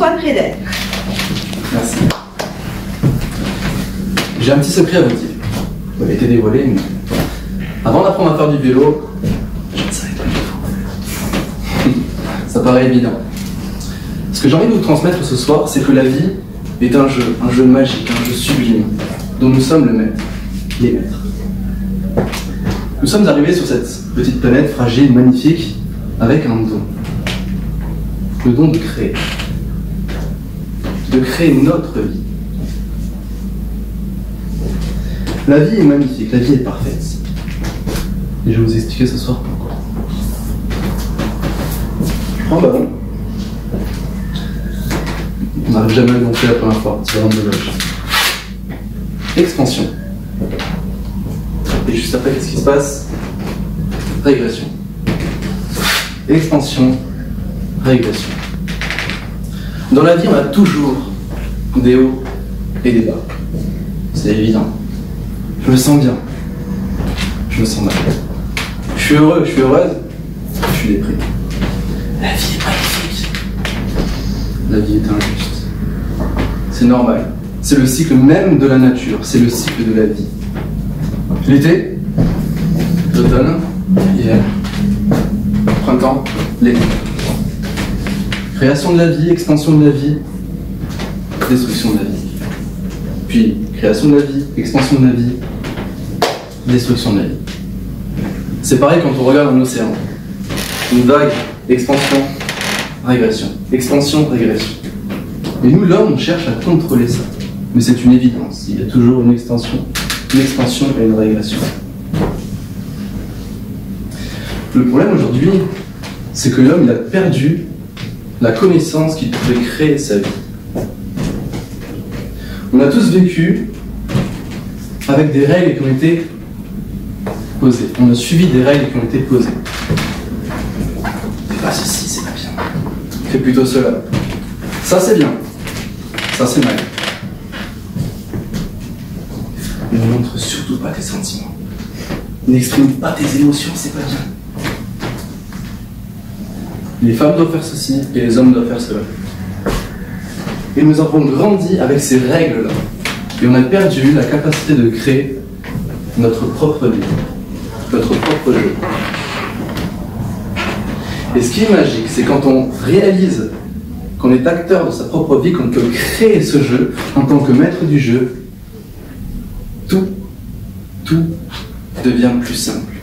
Antoine Redel. Merci. J'ai un petit secret à vous dire. Il avait été dévoilé, mais avant d'apprendre à faire du vélo, je ne savais pas du tout. Ça paraît évident. Ce que j'ai envie de vous transmettre ce soir, c'est que la vie est un jeu magique, un jeu sublime, dont nous sommes le maître, les maîtres. Nous sommes arrivés sur cette petite planète fragile, magnifique, avec un don. Le don de créer. De créer notre vie. La vie est magnifique, la vie est parfaite. Et je vais vous expliquer ce soir pourquoi. Je prends un ballon. On n'arrive jamais à gonfler la première fois, c'est vraiment dommage. Expansion. Et juste après, qu'est-ce qui se passe? Régression. Expansion, régression. Dans la vie, on a toujours des hauts et des bas. C'est évident. Je me sens bien. Je me sens mal. Je suis heureux, je suis heureuse. Je suis déprimé. La vie est magnifique. La vie est injuste. C'est normal. C'est le cycle même de la nature. C'est le cycle de la vie. L'été, l'automne, l'hiver, printemps, l'été. Création de la vie, expansion de la vie, destruction de la vie. Puis, création de la vie, expansion de la vie, destruction de la vie. C'est pareil quand on regarde un océan. Une vague, expansion, régression. Expansion, régression. Et nous, l'homme, on cherche à contrôler ça. Mais c'est une évidence. Il y a toujours une expansion et une régression. Le problème aujourd'hui, c'est que l'homme, il a perdu la connaissance qu'il pouvait créer sa vie. On a tous vécu avec des règles qui ont été posées. On a suivi des règles qui ont été posées. Fais pas ceci, c'est pas bien. Fais plutôt cela. Ça, c'est bien. Ça, c'est mal. Ne montre surtout pas tes sentiments. N'exprime pas tes émotions, c'est pas bien. Les femmes doivent faire ceci et les hommes doivent faire cela. Et nous avons grandi avec ces règles-là. Et on a perdu la capacité de créer notre propre vie, notre propre jeu. Et ce qui est magique, c'est quand on réalise qu'on est acteur de sa propre vie, qu'on peut créer ce jeu en tant que maître du jeu, tout devient plus simple.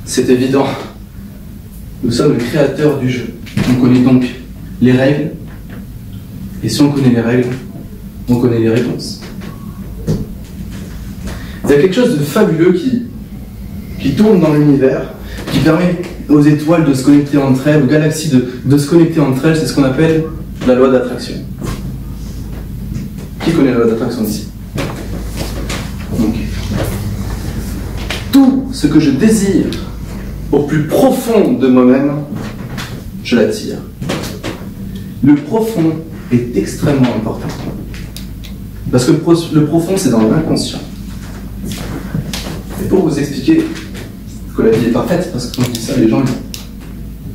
C'est évident. Nous sommes le créateur du jeu. On connaît donc les règles. Et si on connaît les règles, on connaît les réponses. Il y a quelque chose de fabuleux qui tourne dans l'univers, qui permet aux étoiles de se connecter entre elles, aux galaxies de se connecter entre elles. C'est ce qu'on appelle la loi d'attraction. Qui connaît la loi d'attraction ici? Donc, tout ce que je désire au plus profond de moi-même, je l'attire. Le profond est extrêmement important. Parce que le profond, c'est dans l'inconscient. Et pour vous expliquer que la vie est parfaite, parce que quand je dis ça, les gens,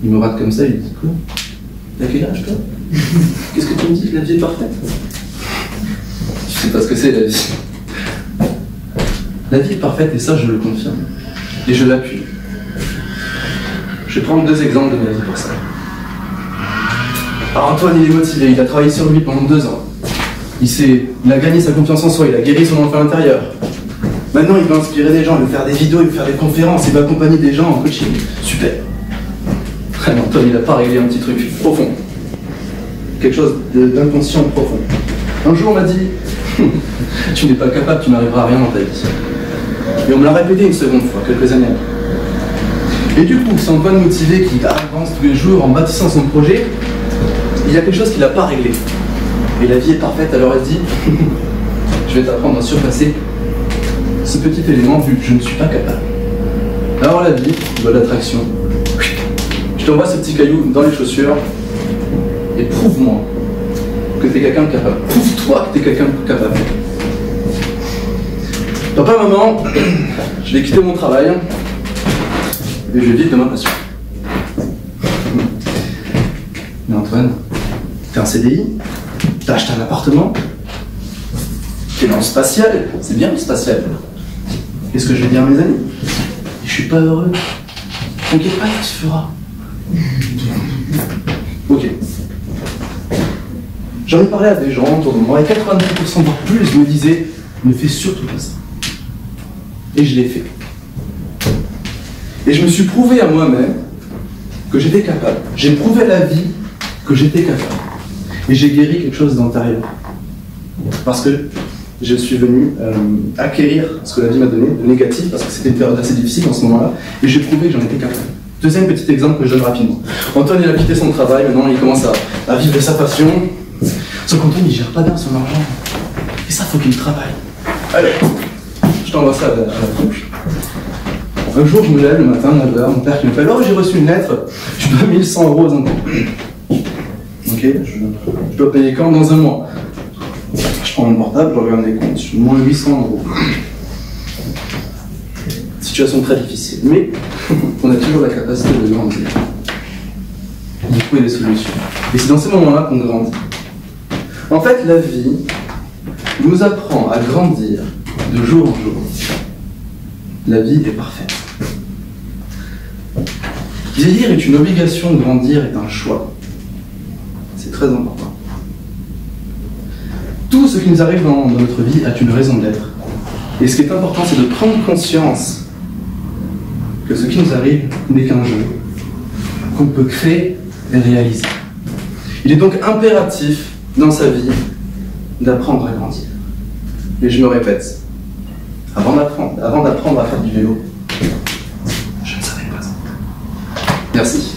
ils me ratent comme ça, ils disent quoi? T'as quel âge, toi? Qu'est-ce que tu me dis que la vie est parfaite? Je sais pas ce que c'est, la vie. La vie est parfaite, et ça, je le confirme. Et je l'appuie. Je vais prendre 2 exemples de ma vie pour ça. Alors Antoine, il est motivé, il a travaillé sur lui pendant 2 ans. Il a gagné sa confiance en soi, il a guéri son enfant intérieur. Maintenant, il va inspirer des gens, il va faire des vidéos, il va faire des conférences, il va accompagner des gens en coaching. Super. Mais Antoine, il n'a pas réglé un petit truc profond. Quelque chose d'inconscient profond. Un jour, on m'a dit, tu n'es pas capable, tu n'arriveras à rien dans ta vie. Et on me l'a répété une seconde fois, quelques années après. Et du coup, c'est Antoine motivé qui avance tous les jours en bâtissant son projet. Il y a quelque chose qu'il n'a pas réglé. Et la vie est parfaite, alors elle dit je vais t'apprendre à surpasser ce petit élément vu que je ne suis pas capable. Alors la vie, loi d'attraction. Je t'envoie ce petit caillou dans les chaussures et prouve-moi que tu es quelqu'un de capable. Prouve-toi que tu es quelqu'un de capable. Papa, maman, je vais quitter mon travail et je vais vivre de ma passion. Mais Antoine, t'es en CDI, t'as acheté un appartement, t'es dans le spatial, c'est bien le spatial. Qu'est-ce que je vais dire à mes amis? Je suis pas heureux. T'inquiète pas, tu feras. Ok. J'en ai parlé à des gens autour de moi et 90% voire plus me disaient ne fais surtout pas ça. Et je l'ai fait. Et je me suis prouvé à moi-même que j'étais capable. J'ai prouvé à la vie que j'étais capable. Et j'ai guéri quelque chose d'intérieur. Parce que je suis venu acquérir ce que la vie m'a donné, de négatif, parce que c'était une période assez difficile en ce moment-là, et j'ai prouvé que j'en étais capable. Deuxième petit exemple que je donne rapidement. Antoine, il a quitté son travail, maintenant il commence à vivre de sa passion. Sauf qu'Antoine, il gère pas bien son argent. Et ça, faut qu'il travaille. Allez, je t'envoie ça à la bouche. Un jour, je me lève le matin, 9h, mon père qui me fait « Oh, j'ai reçu une lettre, je dois 1100 € aux impôts. » Ok, je dois payer quand? Dans un mois. Je prends mon portable, je regarde les comptes, je suis moins 800 €. Situation très difficile, mais on a toujours la capacité de grandir, de trouver des solutions. Et c'est dans ces moments-là qu'on grandit. En fait, la vie nous apprend à grandir de jour en jour. La vie est parfaite. Vieillir est une obligation, grandir est un choix. C'est très important. Tout ce qui nous arrive dans notre vie a une raison d'être. Et ce qui est important, c'est de prendre conscience que ce qui nous arrive n'est qu'un jeu, qu'on peut créer et réaliser. Il est donc impératif dans sa vie d'apprendre à grandir. Et je me répète, avant d'apprendre à faire du vélo, je ne savais pas. Merci.